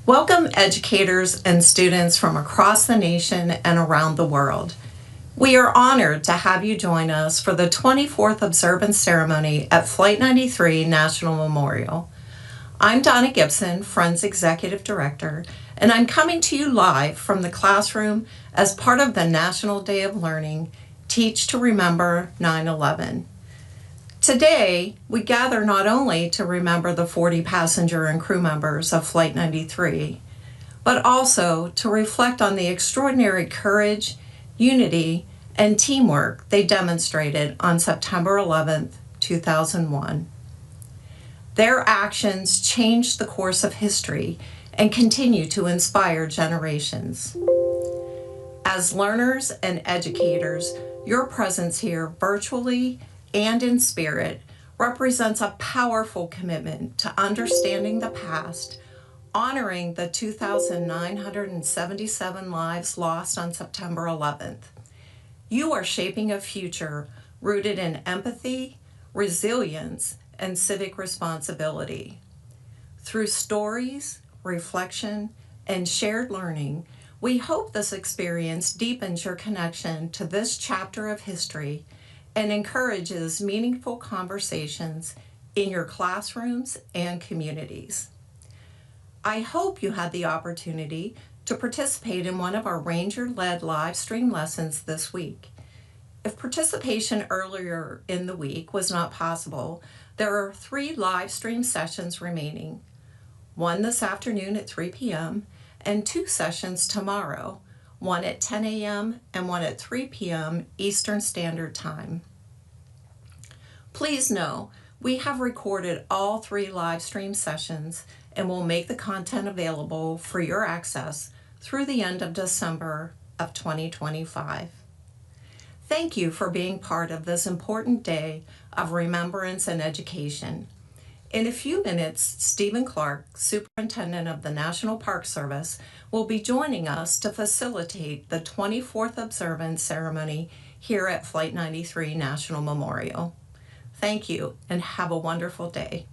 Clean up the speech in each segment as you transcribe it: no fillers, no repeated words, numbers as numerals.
Welcome educators and students from across the nation and around the world. We are honored to have you join us for the 24th observance ceremony at Flight 93 National Memorial. I'm Donna Gibson, Friends Executive Director, and I'm coming to you live from the classroom as part of the National Day of Learning, Teach to Remember 9/11. Today, we gather not only to remember the 40 passenger and crew members of Flight 93, but also to reflect on the extraordinary courage, unity, and teamwork they demonstrated on September 11th, 2001. Their actions changed the course of history and continue to inspire generations. As learners and educators, your presence here virtually and in spirit represents a powerful commitment to understanding the past, honoring the 2,977 lives lost on September 11th. You are shaping a future rooted in empathy, resilience, and civic responsibility. Through stories, reflection, and shared learning, we hope this experience deepens your connection to this chapter of history and encourages meaningful conversations in your classrooms and communities. I hope you had the opportunity to participate in one of our Ranger-led live stream lessons this week. If participation earlier in the week was not possible, there are 3 live stream sessions remaining. One this afternoon at 3 p.m. and 2 sessions tomorrow, one at 10 a.m. and one at 3 p.m. Eastern Standard Time. Please know, we have recorded all 3 live stream sessions and will make the content available for your access through the end of December of 2025. Thank you for being part of this important day of remembrance and education. In a few minutes, Stephen Clark, Superintendent of the National Park Service, will be joining us to facilitate the 24th observance ceremony here at Flight 93 National Memorial. Thank you and have a wonderful day.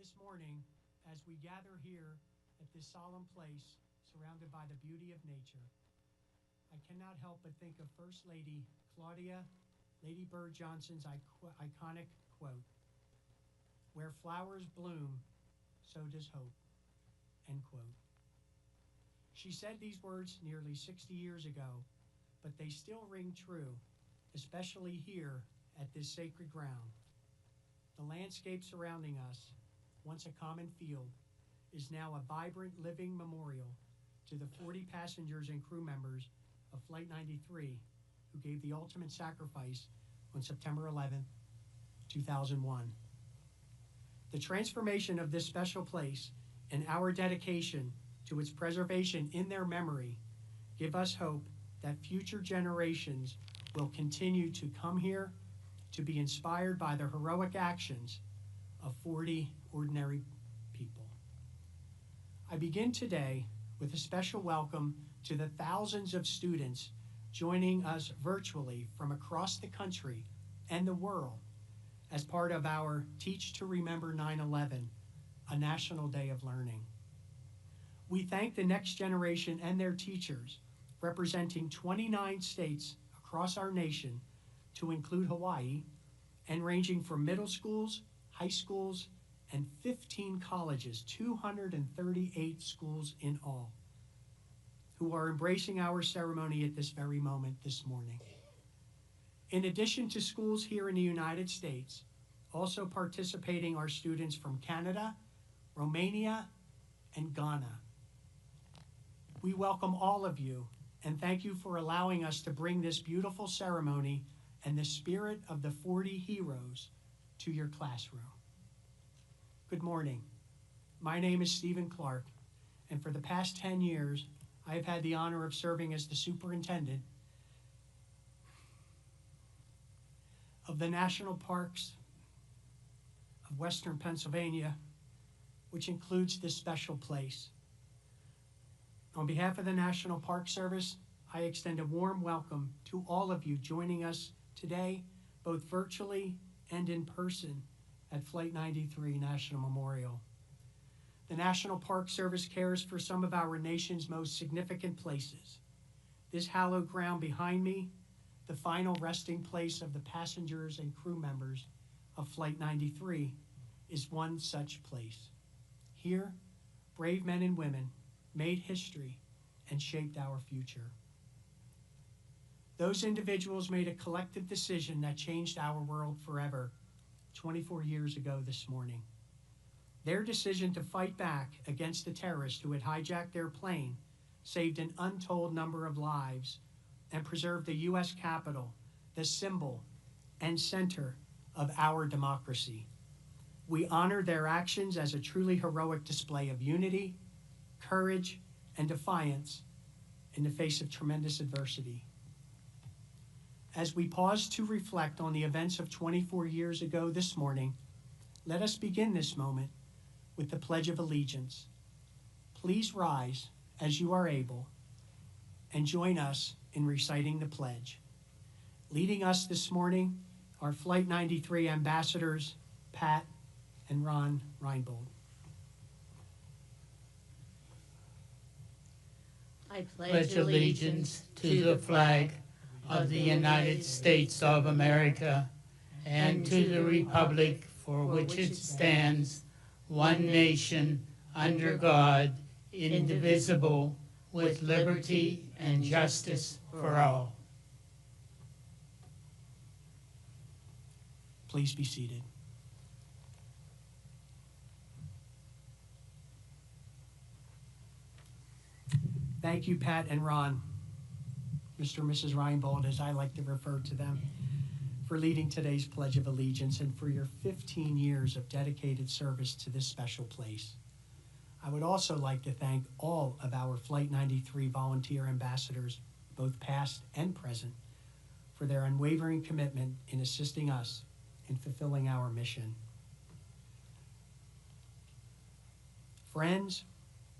This morning, as we gather here at this solemn place, surrounded by the beauty of nature, I cannot help but think of First Lady Claudia Lady Bird Johnson's iconic quote, "Where flowers bloom, so does hope," end quote. She said these words nearly 60 years ago, but they still ring true, especially here at this sacred ground. The landscape surrounding us, once a common field, is now a vibrant living memorial to the 40 passengers and crew members of Flight 93 who gave the ultimate sacrifice on September 11, 2001. The transformation of this special place and our dedication to its preservation in their memory give us hope that future generations will continue to come here to be inspired by the heroic actions of 40 ordinary people. I begin today with a special welcome to the thousands of students joining us virtually from across the country and the world as part of our Teach to Remember 9/11, a National Day of Learning. We thank the next generation and their teachers, representing 29 states across our nation, to include Hawaii, and ranging from middle schools, high schools, and 15 colleges, 238 schools in all, who are embracing our ceremony at this very moment this morning. In addition to schools here in the United States, also participating are students from Canada, Romania, and Ghana. We welcome all of you and thank you for allowing us to bring this beautiful ceremony and the spirit of the 40 heroes to your classroom. Good morning. My name is Stephen Clark, and for the past 10 years, I have had the honor of serving as the superintendent of the National Parks of Western Pennsylvania, which includes this special place. On behalf of the National Park Service, I extend a warm welcome to all of you joining us today, both virtually and in person at Flight 93 National Memorial. The National Park Service cares for some of our nation's most significant places. This hallowed ground behind me, the final resting place of the passengers and crew members of Flight 93, is one such place. Here, brave men and women made history and shaped our future. Those individuals made a collective decision that changed our world forever 24 years ago this morning. Their decision to fight back against the terrorists who had hijacked their plane saved an untold number of lives and preserved the U.S. Capitol, the symbol and center of our democracy. We honor their actions as a truly heroic display of unity, courage, and defiance in the face of tremendous adversity. As we pause to reflect on the events of 24 years ago this morning, let us begin this moment with the Pledge of Allegiance. Please rise as you are able and join us in reciting the pledge. Leading us this morning are Flight 93 ambassadors, Pat and Ron Reinbold. I pledge allegiance to the flag of the United States of America and to the republic for which it stands, one nation, under God, indivisible, with liberty and justice for all. Please be seated. Thank you, Pat and Ron, Mr. and Mrs. Reinbold, as I like to refer to them, for leading today's Pledge of Allegiance and for your 15 years of dedicated service to this special place. I would also like to thank all of our Flight 93 volunteer ambassadors, both past and present, for their unwavering commitment in assisting us in fulfilling our mission. Friends,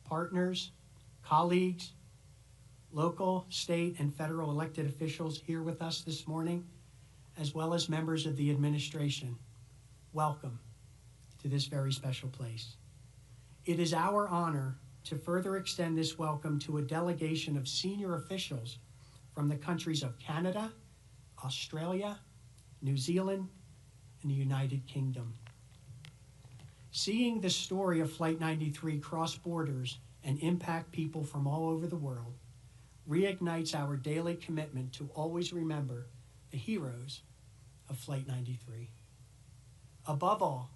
partners, colleagues, local, state, and federal elected officials here with us this morning, as well as members of the administration, welcome to this very special place. It is our honor to further extend this welcome to a delegation of senior officials from the countries of Canada, Australia, New Zealand, and the United Kingdom. Seeing the story of Flight 93 cross borders and impact people from all over the world reignites our daily commitment to always remember the heroes of Flight 93. Above all,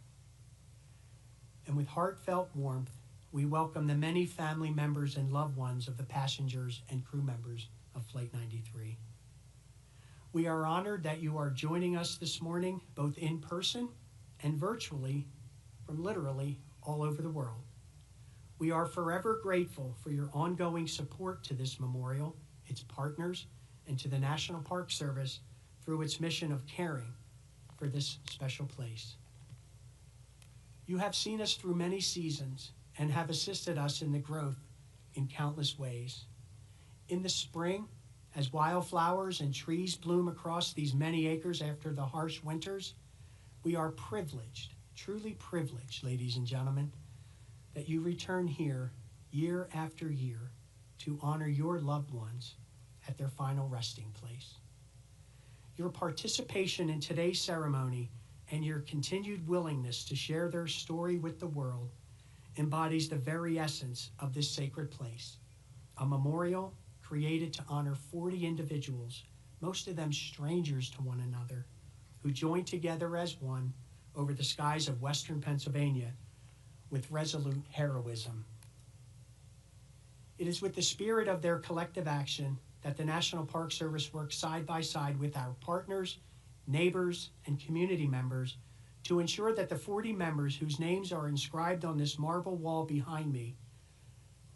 and with heartfelt warmth, we welcome the many family members and loved ones of the passengers and crew members of Flight 93. We are honored that you are joining us this morning, both in person and virtually, from literally all over the world. We are forever grateful for your ongoing support to this memorial, its partners, and to the National Park Service through its mission of caring for this special place. You have seen us through many seasons and have assisted us in the growth in countless ways. In the spring, as wildflowers and trees bloom across these many acres after the harsh winters, we are privileged, truly privileged, ladies and gentlemen, that you return here year after year to honor your loved ones at their final resting place. Your participation in today's ceremony and your continued willingness to share their story with the world embodies the very essence of this sacred place, a memorial created to honor 40 individuals, most of them strangers to one another, who joined together as one over the skies of western Pennsylvania with resolute heroism. It is with the spirit of their collective action that the National Park Service works side by side with our partners, neighbors, and community members to ensure that the 40 members whose names are inscribed on this marble wall behind me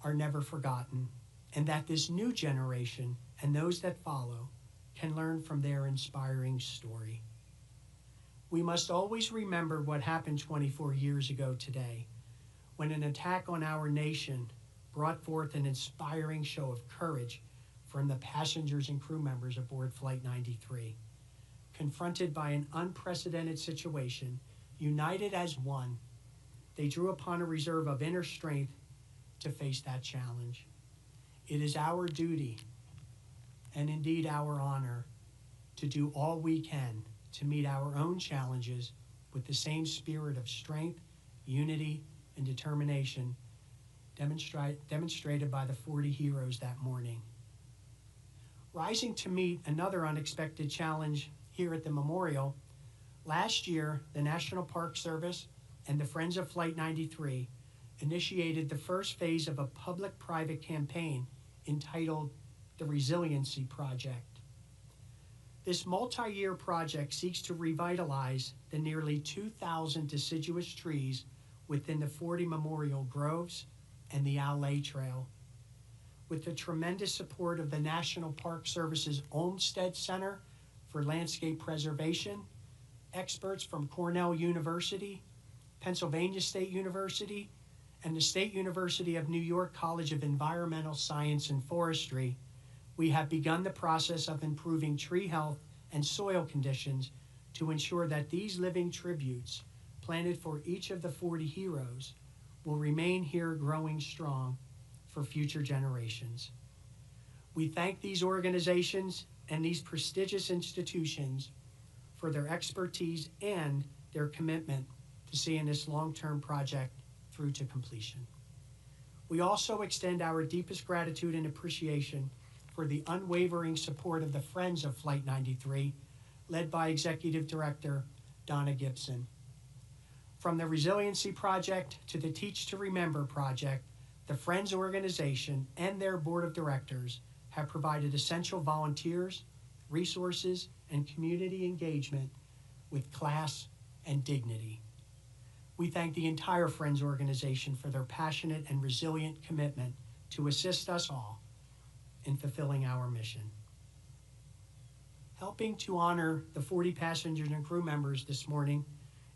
are never forgotten, and that this new generation and those that follow can learn from their inspiring story. We must always remember what happened 24 years ago today, when an attack on our nation brought forth an inspiring show of courage from the passengers and crew members aboard Flight 93. Confronted by an unprecedented situation, united as one, they drew upon a reserve of inner strength to face that challenge. It is our duty, and indeed our honor, to do all we can to meet our own challenges with the same spirit of strength, unity, and determination demonstrated by the 40 heroes that morning. Rising to meet another unexpected challenge here at the memorial, last year the National Park Service and the Friends of Flight 93 initiated the first phase of a public-private campaign entitled the Resiliency Project. This multi-year project seeks to revitalize the nearly 2,000 deciduous trees within the 40 memorial groves and the Alley Trail. With the tremendous support of the National Park Service's Olmsted Center for Landscape Preservation, experts from Cornell University, Pennsylvania State University, and the State University of New York College of Environmental Science and Forestry, we have begun the process of improving tree health and soil conditions to ensure that these living tributes planted for each of the 40 heroes will remain here growing strong for future generations. We thank these organizations and these prestigious institutions for their expertise and their commitment to seeing this long-term project through to completion. We also extend our deepest gratitude and appreciation for the unwavering support of the Friends of Flight 93, led by Executive Director Donna Gibson. From the Resiliency Project to the Teach to Remember Project, the Friends organization and their board of directors have provided essential volunteers, resources, and community engagement with class and dignity. We thank the entire Friends organization for their passionate and resilient commitment to assist us all in fulfilling our mission. Helping to honor the 40 passengers and crew members this morning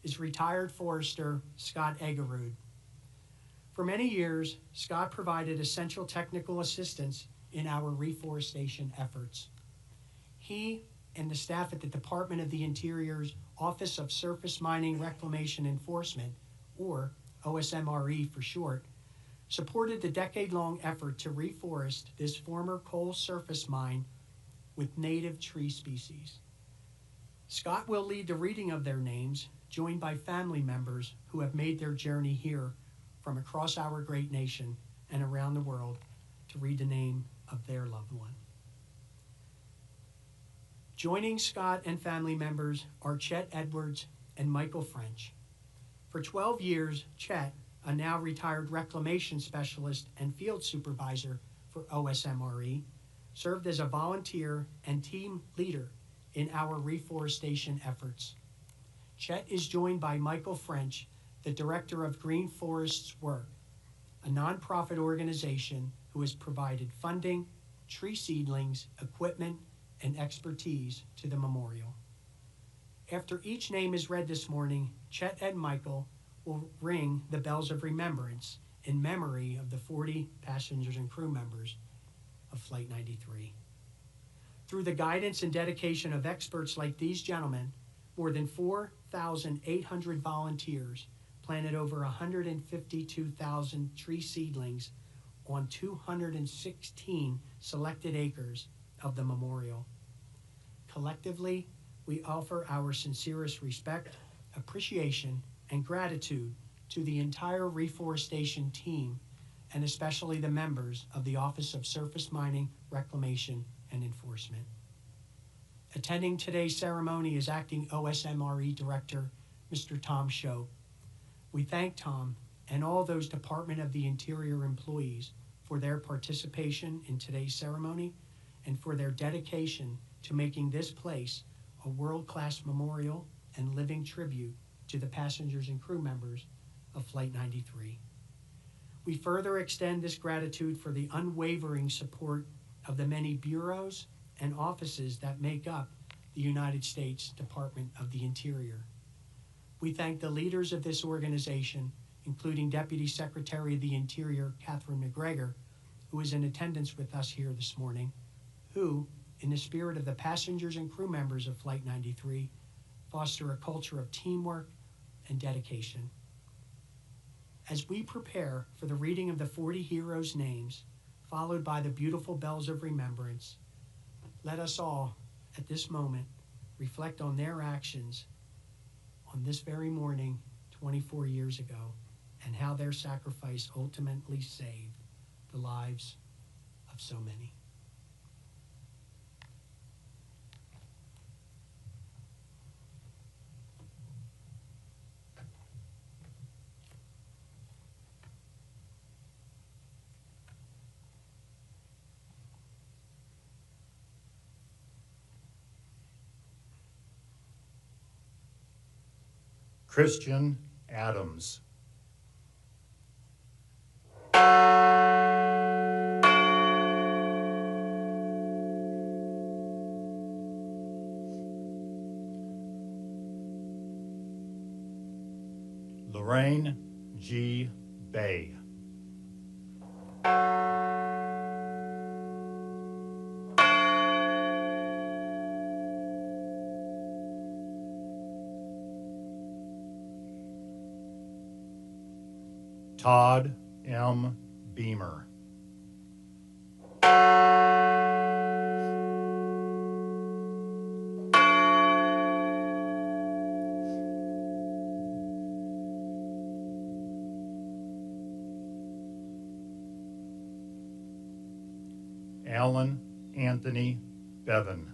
is retired forester Scott Eggerud. For many years, Scott provided essential technical assistance in our reforestation efforts. He and the staff at the Department of the Interior's Office of Surface Mining Reclamation Enforcement, or OSMRE for short, supported the decade-long effort to reforest this former coal surface mine with native tree species. Scott will lead the reading of their names, joined by family members who have made their journey here from across our great nation and around the world to read the name of their loved one. Joining Scott and family members are Chet Edwards and Michael French. For 12 years, Chet, a now retired reclamation specialist and field supervisor for OSMRE, served as a volunteer and team leader in our reforestation efforts. Chet is joined by Michael French, the director of Green Forests Work, a nonprofit organization who has provided funding, tree seedlings, equipment, and expertise to the memorial. After each name is read this morning, Chet and Michael will ring the bells of remembrance in memory of the 40 passengers and crew members of Flight 93. Through the guidance and dedication of experts like these gentlemen, more than 4,800 volunteers planted over 152,000 tree seedlings on 216 selected acres of the memorial. Collectively, we offer our sincerest respect, appreciation, and gratitude to the entire reforestation team, and especially the members of the Office of Surface Mining, Reclamation, and Enforcement. Attending today's ceremony is Acting OSMRE Director, Mr. Tom Show. We thank Tom and all those Department of the Interior employees for their participation in today's ceremony and for their dedication to making this place a world-class memorial and living tribute to the passengers and crew members of Flight 93. We further extend this gratitude for the unwavering support of the many bureaus and offices that make up the United States Department of the Interior. We thank the leaders of this organization, including Deputy Secretary of the Interior, Catherine McGregor, who is in attendance with us here this morning, who, in the spirit of the passengers and crew members of Flight 93, foster a culture of teamwork and dedication. As we prepare for the reading of the 40 heroes' names, followed by the beautiful bells of remembrance, let us all, at this moment, reflect on their actions on this very morning 24 years ago and how their sacrifice ultimately saved the lives of so many. Christian Adams. Lorraine G. Bay. Todd M. Beamer. Alan Anthony Bevan.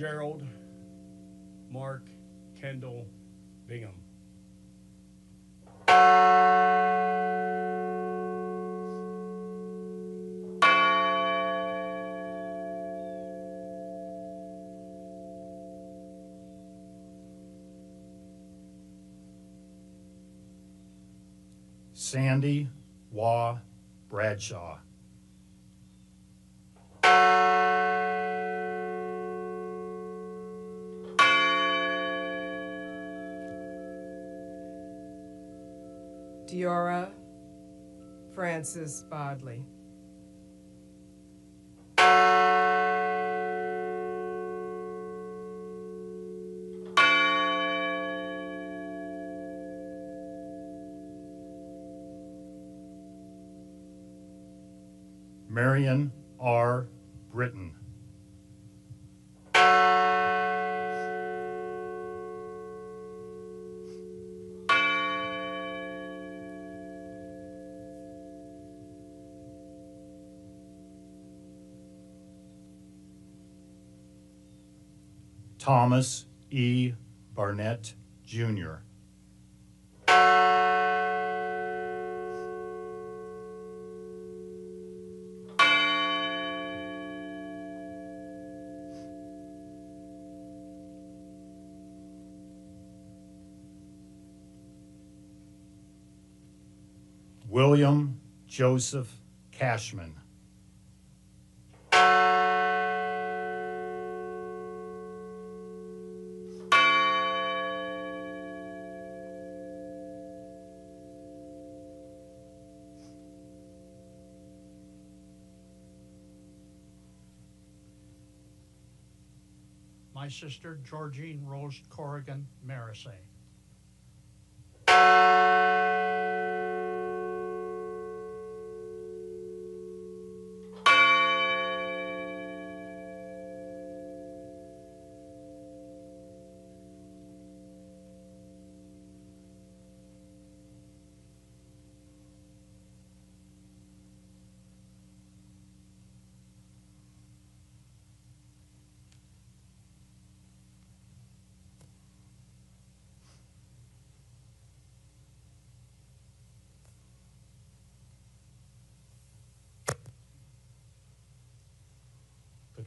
Gerald Mark Kendall Bingham. Sandy Waugh Bradshaw. Diora Frances Bodley. Marion R. Britton. Thomas E. Barnett, Jr. William Joseph Cashman. My sister, Georgine Rose Corrigan Marisay.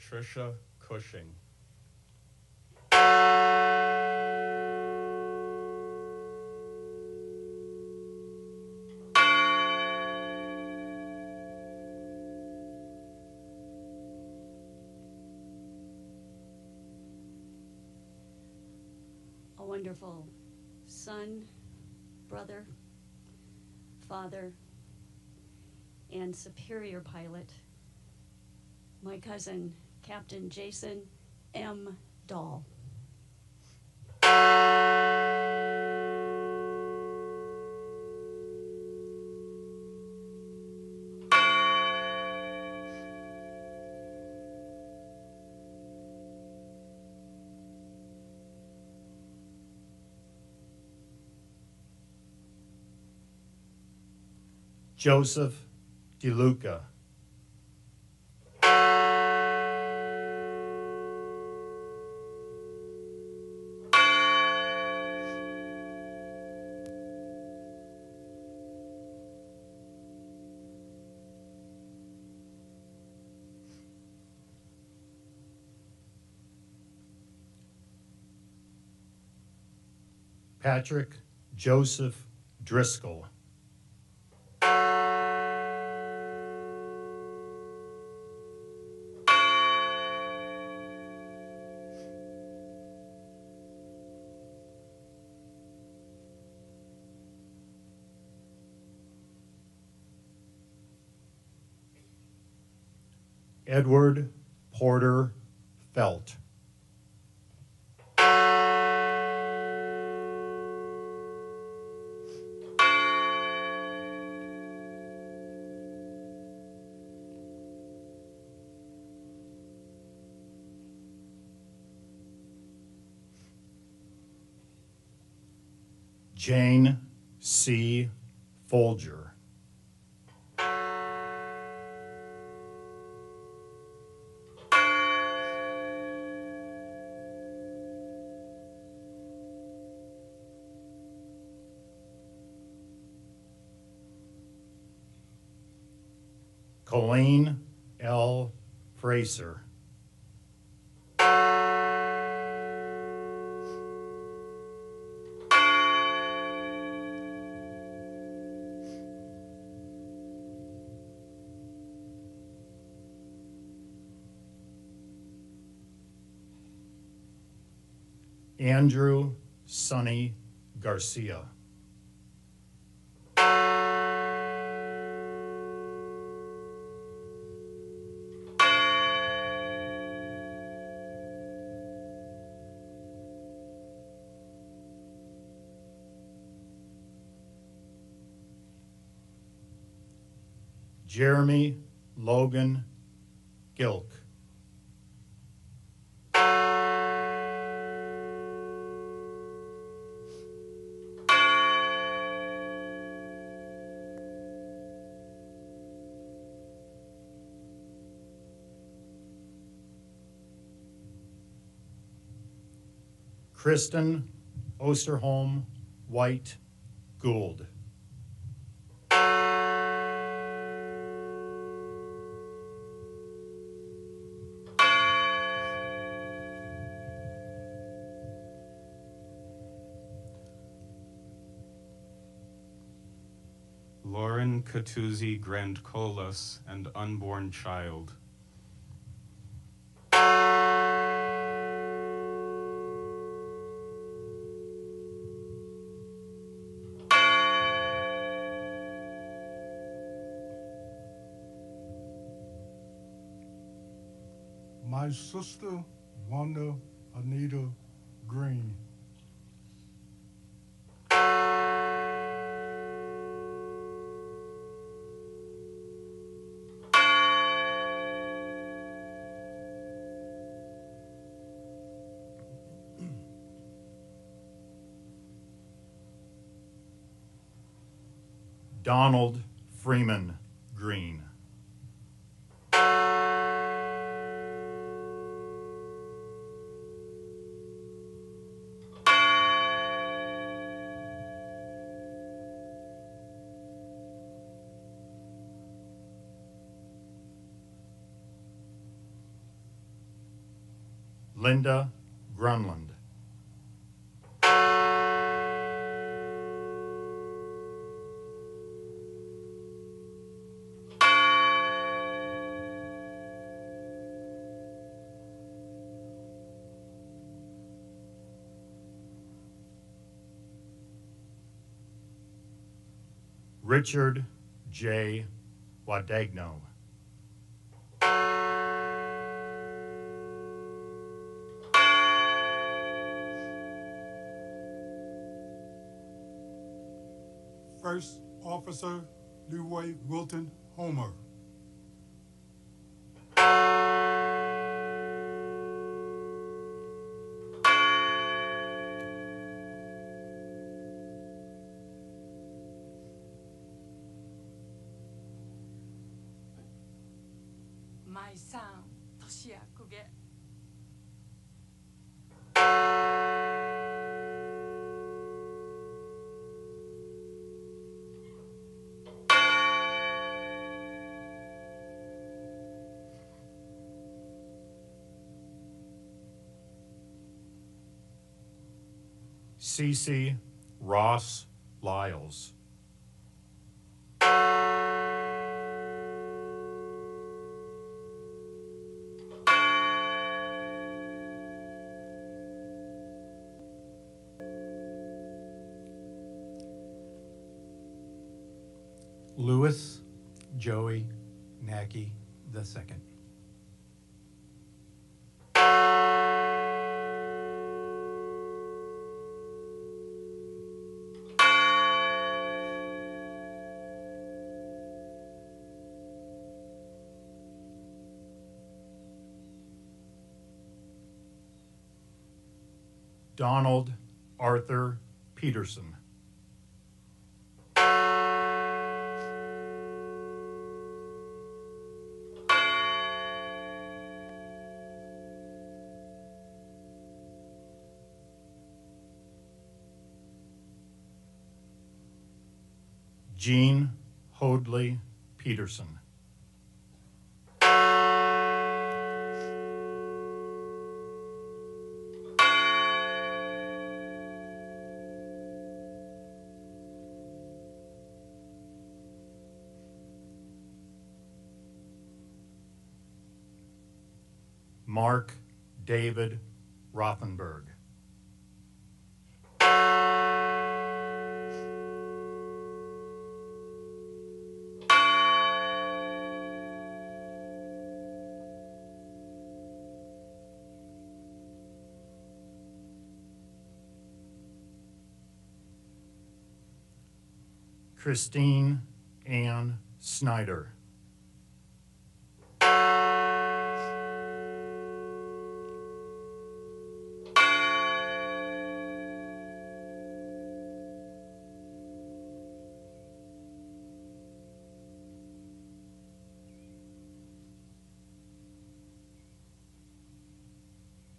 Patricia Cushing. A wonderful son, brother, father, and superior pilot, my cousin, Captain Jason M. Dahl. Joseph DeLuca. Patrick Joseph Driscoll. Edward Porter Felt. Jane C. Folger. Colleen L. Fraser. Andrew Sonny Garcia. Jeremy Logan Gilk. Kristen Osterholm White Gould. Lauren Catuzzi Grandcolas and unborn child. My sister, Wanda Anita Green. Donald Freeman Green. Linda Grunland. Richard J. Wadagno. First Officer Leroy Wilton Homer. My son, Toshia Kuge. Cece Ross Lyles. Louis Joey Nacky II. Donald Arthur Peterson. Jean Hoadley Peterson. Mark David Rothenberg. Christine Ann Snyder.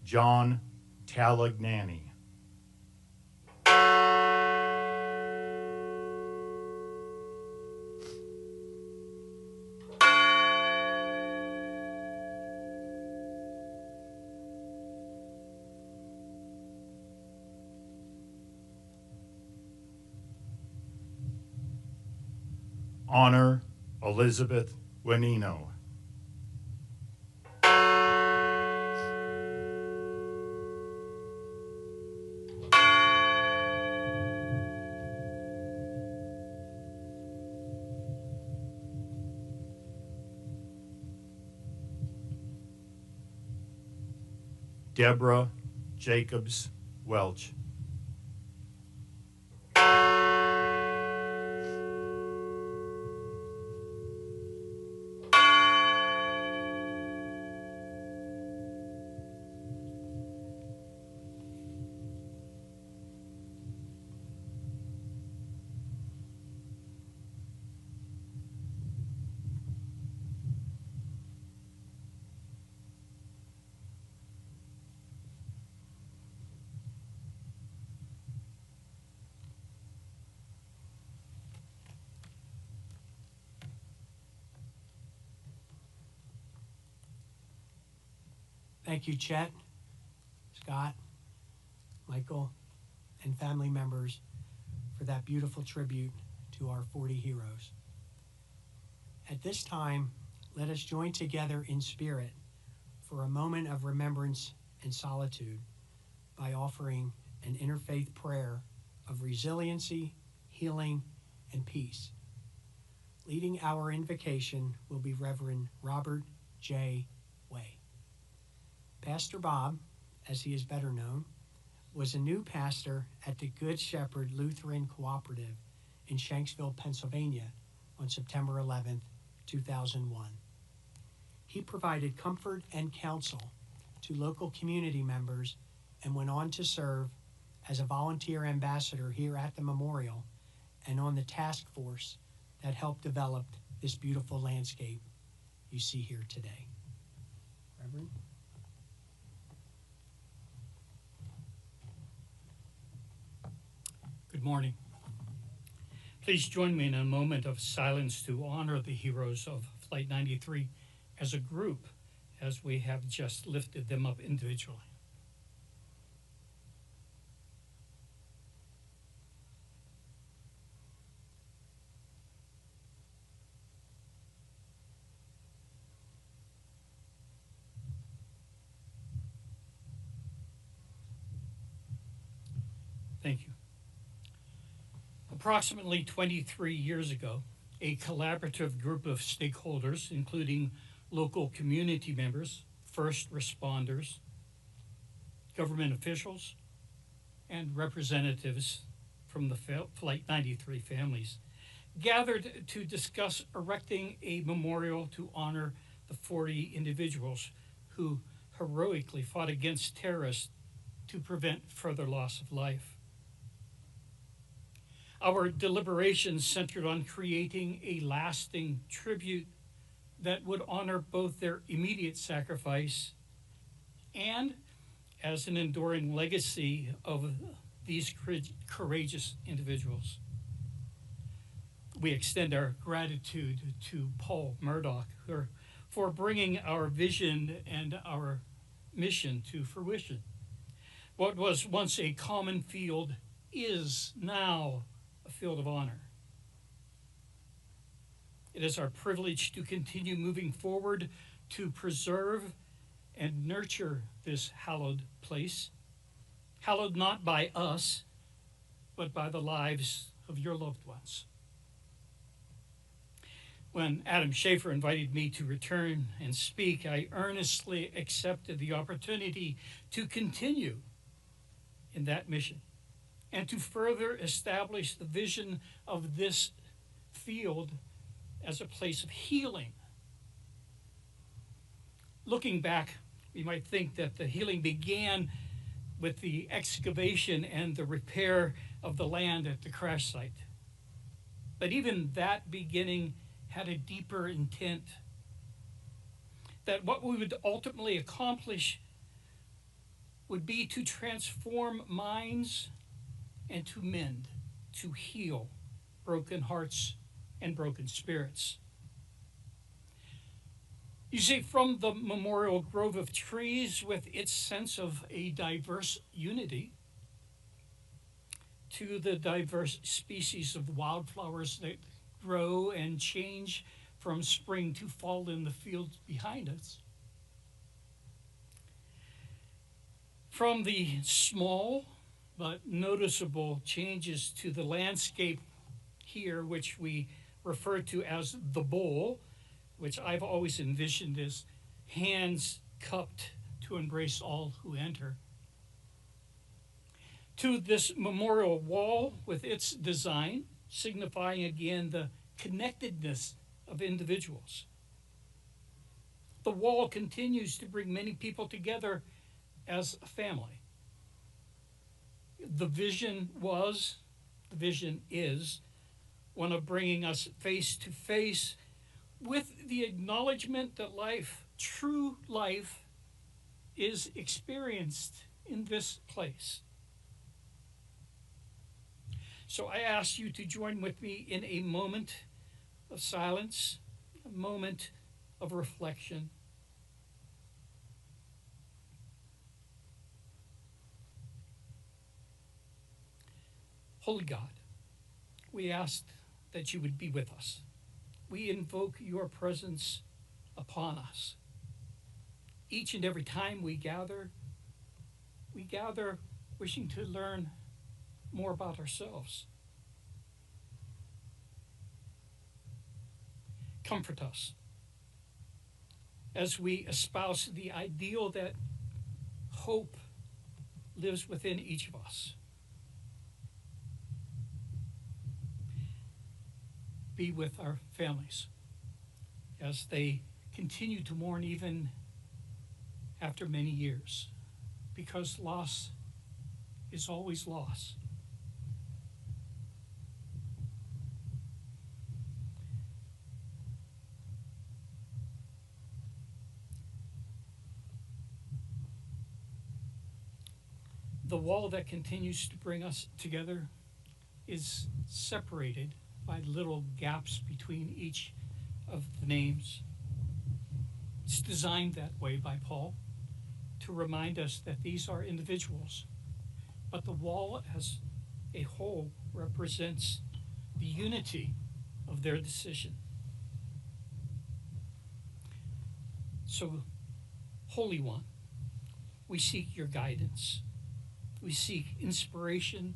John Talagnani. Honor Elizabeth Wenino. Deborah Jacobs Welch. Thank you, Chet, Scott, Michael, and family members for that beautiful tribute to our 40 heroes. At this time, let us join together in spirit for a moment of remembrance and solitude by offering an interfaith prayer of resiliency, healing, and peace. Leading our invocation will be Reverend Robert J. Way. Pastor Bob, as he is better known, was a new pastor at the Good Shepherd Lutheran Cooperative in Shanksville, Pennsylvania on September 11, 2001. He provided comfort and counsel to local community members and went on to serve as a volunteer ambassador here at the memorial and on the task force that helped develop this beautiful landscape you see here today. Reverend? Good morning. Please join me in a moment of silence to honor the heroes of Flight 93 as a group, as we have just lifted them up individually. Thank you. Approximately 23 years ago, a collaborative group of stakeholders, including local community members, first responders, government officials, and representatives from the Flight 93 families, gathered to discuss erecting a memorial to honor the 40 individuals who heroically fought against terrorists to prevent further loss of life. Our deliberations centered on creating a lasting tribute that would honor both their immediate sacrifice and as an enduring legacy of these courageous individuals. We extend our gratitude to Paul Murdoch for bringing our vision and our mission to fruition. What was once a common field is now a field of honor. It is our privilege to continue moving forward to preserve and nurture this hallowed place, hallowed not by us, but by the lives of your loved ones. When Adam Schaefer invited me to return and speak, I earnestly accepted the opportunity to continue in that mission and to further establish the vision of this field as a place of healing. Looking back, we might think that the healing began with the excavation and the repair of the land at the crash site. But even that beginning had a deeper intent, that what we would ultimately accomplish would be to transform minds and to mend, to heal broken hearts and broken spirits. You see, from the memorial grove of trees with its sense of a diverse unity to the diverse species of wildflowers that grow and change from spring to fall in the fields behind us, from the small but noticeable changes to the landscape here, which we refer to as the bowl, which I've always envisioned as hands cupped to embrace all who enter, to this memorial wall with its design, signifying again the connectedness of individuals. The wall continues to bring many people together as a family. The vision is one of bringing us face to face with the acknowledgement that life, true life, is experienced in this place. So I ask you to join with me in a moment of silence, a moment of reflection. Holy God, we ask that you would be with us. We invoke your presence upon us. Each and every time we gather wishing to learn more about ourselves. Comfort us as we espouse the ideal that hope lives within each of us. Be with our families as they continue to mourn even after many years, because loss is always loss. The wall that continues to bring us together is separated by little gaps between each of the names. It's designed that way by Paul to remind us that these are individuals, but the wall as a whole represents the unity of their decision. So, Holy One, we seek your guidance. We seek inspiration,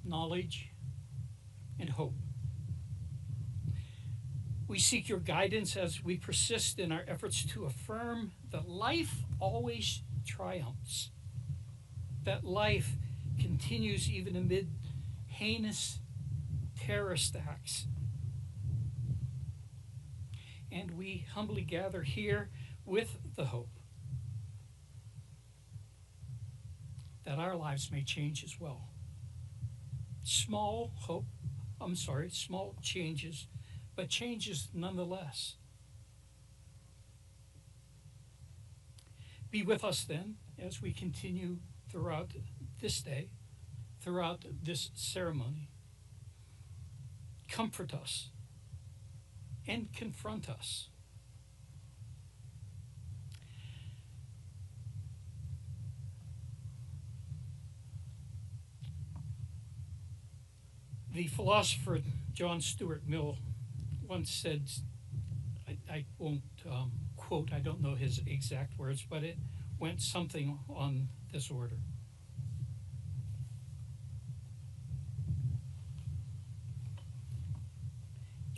knowledge, and hope. We seek your guidance as we persist in our efforts to affirm that life always triumphs, that life continues even amid heinous terrorist acts. And we humbly gather here with the hope that our lives may change as well. Small changes, but changes nonetheless. Be with us then as we continue throughout this day, throughout this ceremony. Comfort us and confront us. The philosopher John Stuart Mill once said, I won't quote, I don't know his exact words, but it went something on this order.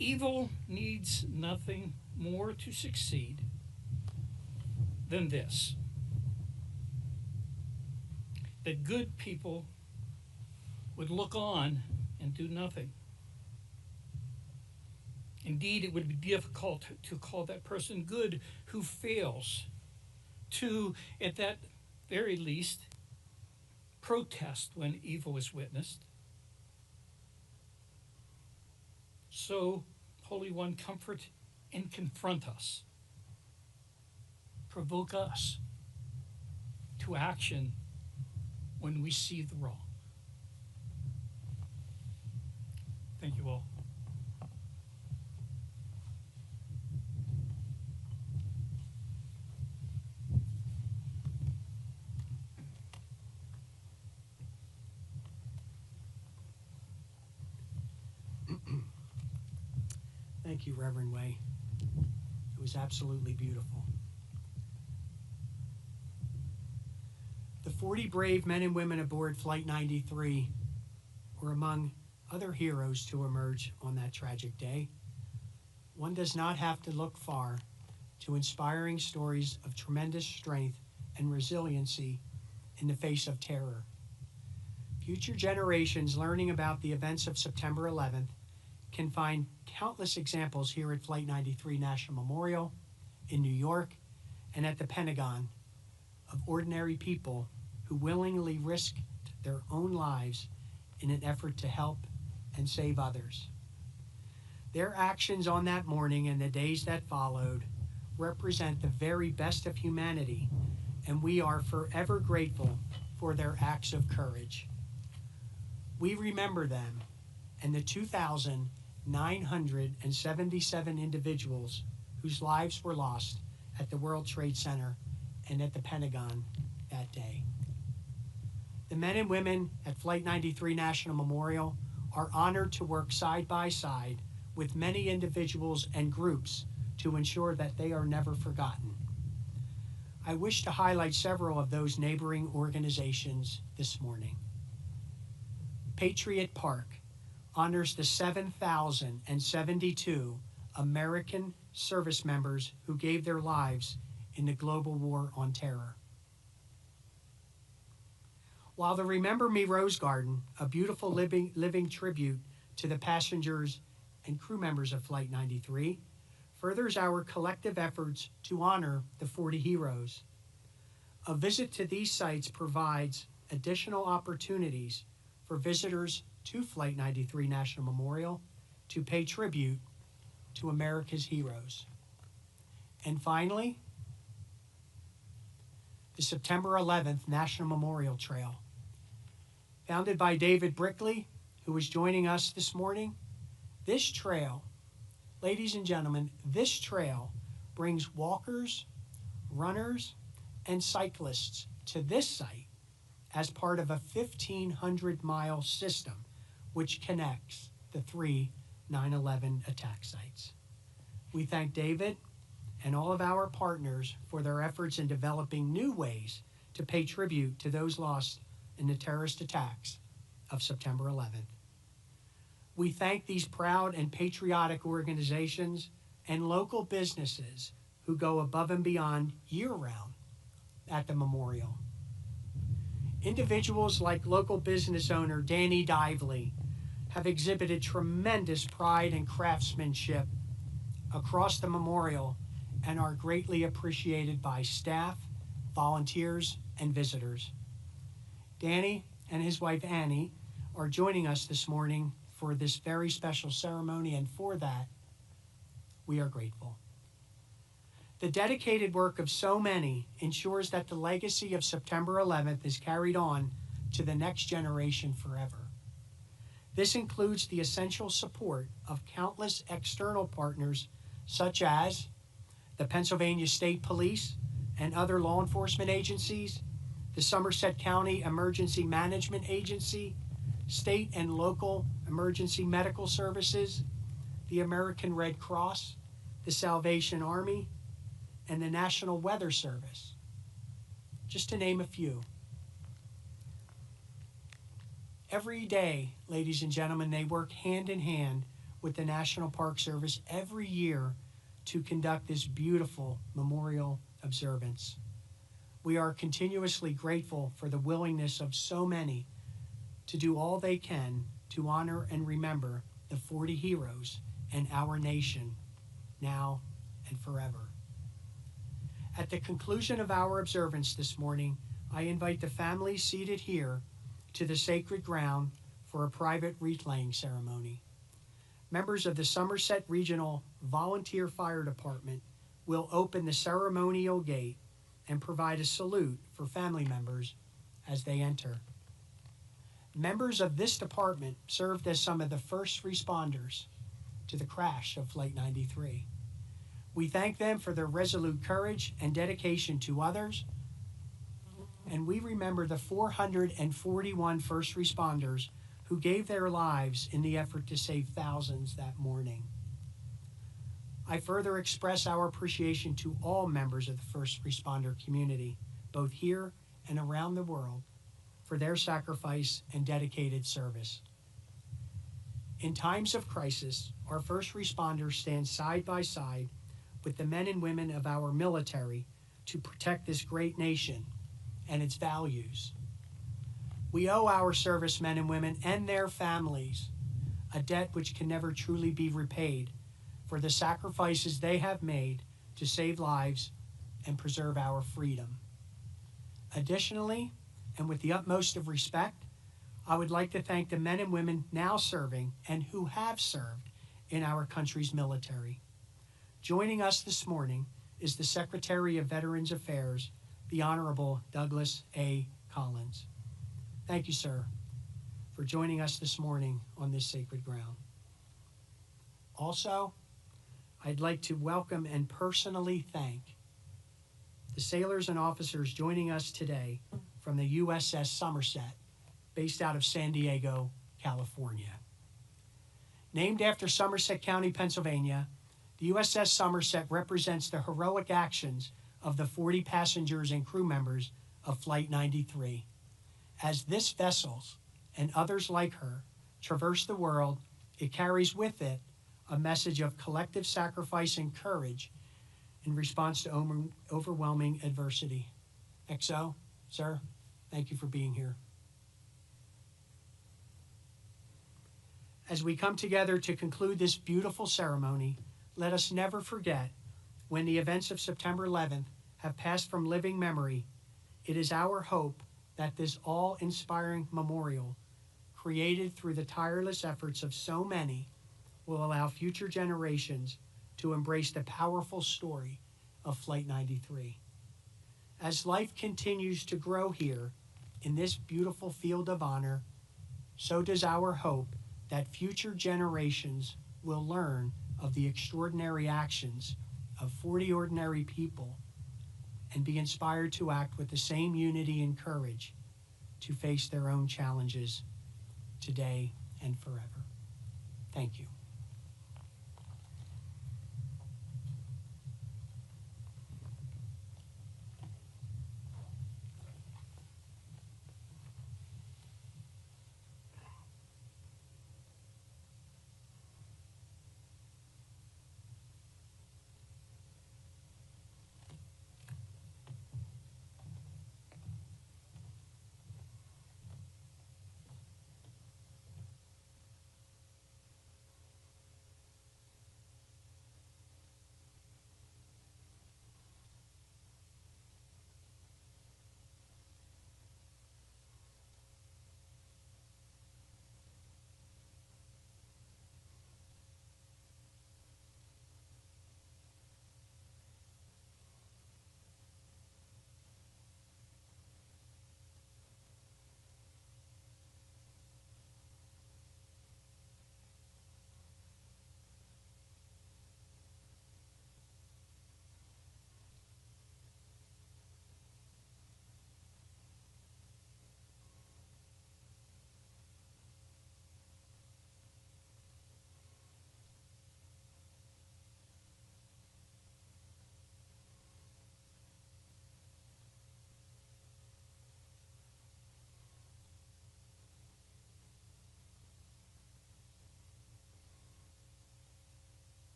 Evil needs nothing more to succeed than this: that good people would look on and do nothing. Indeed, it would be difficult to call that person good who fails to, at that very least, protest when evil is witnessed. So, Holy One, comfort and confront us. Provoke us to to action when we see the wrong. Thank you all. Thank you, Reverend Way. It was absolutely beautiful. The 40 brave men and women aboard Flight 93 were among other heroes to emerge on that tragic day. One does not have to look far to inspiring stories of tremendous strength and resiliency in the face of terror. Future generations learning about the events of September 11th can find countless examples here at Flight 93 National Memorial, in New York, and at the Pentagon of ordinary people who willingly risked their own lives in an effort to help and save others. Their actions on that morning and the days that followed represent the very best of humanity, and we are forever grateful for their acts of courage. We remember them and the 2,977 individuals whose lives were lost at the World Trade Center and at the Pentagon that day. The men and women at Flight 93 National Memorial are honored to work side by side with many individuals and groups to ensure that they are never forgotten. I wish to highlight several of those neighboring organizations this morning. Patriot Park honors the 7,072 American service members who gave their lives in the global war on terror. While the Remember Me Rose Garden, a beautiful living tribute to the passengers and crew members of Flight 93, furthers our collective efforts to honor the 40 heroes. A visit to these sites provides additional opportunities for visitors to Flight 93 National Memorial to pay tribute to America's heroes. And finally, the September 11th National Memorial Trail. Founded by David Brickley, who is joining us this morning, this trail, ladies and gentlemen, this trail brings walkers, runners, and cyclists to this site as part of a 1,500-mile system which connects the three 9/11 attack sites. We thank David and all of our partners for their efforts in developing new ways to pay tribute to those lost in the terrorist attacks of September 11th. We thank these proud and patriotic organizations and local businesses who go above and beyond year-round at the memorial. Individuals like local business owner Danny Dively have exhibited tremendous pride and craftsmanship across the memorial and are greatly appreciated by staff, volunteers, and visitors. Danny and his wife Annie are joining us this morning for this very special ceremony, and for that, we are grateful. The dedicated work of so many ensures that the legacy of September 11th is carried on to the next generation forever. This includes the essential support of countless external partners such as the Pennsylvania State Police and other law enforcement agencies, the Somerset County Emergency Management Agency, state and local emergency medical services, the American Red Cross, the Salvation Army, and the National Weather Service, just to name a few. Every day, ladies and gentlemen, they work hand in hand with the National Park Service every year to conduct this beautiful memorial observance. We are continuously grateful for the willingness of so many to do all they can to honor and remember the 40 heroes and our nation now and forever. At the conclusion of our observance this morning, I invite the families seated here to the sacred ground for a private wreath-laying ceremony. Members of the Somerset Regional Volunteer Fire Department will open the ceremonial gate and provide a salute for family members as they enter. Members of this department served as some of the first responders to the crash of Flight 93. We thank them for their resolute courage and dedication to others, and we remember the 441 first responders who gave their lives in the effort to save thousands that morning. I further express our appreciation to all members of the first responder community, both here and around the world, for their sacrifice and dedicated service. In times of crisis, our first responders stand side by side with the men and women of our military to protect this great nation and its values. We owe our servicemen and women and their families a debt which can never truly be repaid for the sacrifices they have made to save lives and preserve our freedom. Additionally, and with the utmost of respect, I would like to thank the men and women now serving and who have served in our country's military. Joining us this morning is the Secretary of Veterans Affairs, the Honorable Douglas A. Collins. Thank you, sir, for joining us this morning on this sacred ground. Also, I'd like to welcome and personally thank the sailors and officers joining us today from the USS Somerset, based out of San Diego, California. Named after Somerset County, Pennsylvania, the USS Somerset represents the heroic actions of the 40 passengers and crew members of Flight 93. As this vessel and others like her traverse the world, it carries with it a message of collective sacrifice and courage in response to overwhelming adversity. XO, sir, thank you for being here. As we come together to conclude this beautiful ceremony, let us never forget, when the events of September 11th have passed from living memory, it is our hope that this awe-inspiring memorial, created through the tireless efforts of so many, will allow future generations to embrace the powerful story of Flight 93. As life continues to grow here in this beautiful field of honor, so does our hope that future generations will learn of the extraordinary actions of 40 ordinary people and be inspired to act with the same unity and courage to face their own challenges today and forever. Thank you.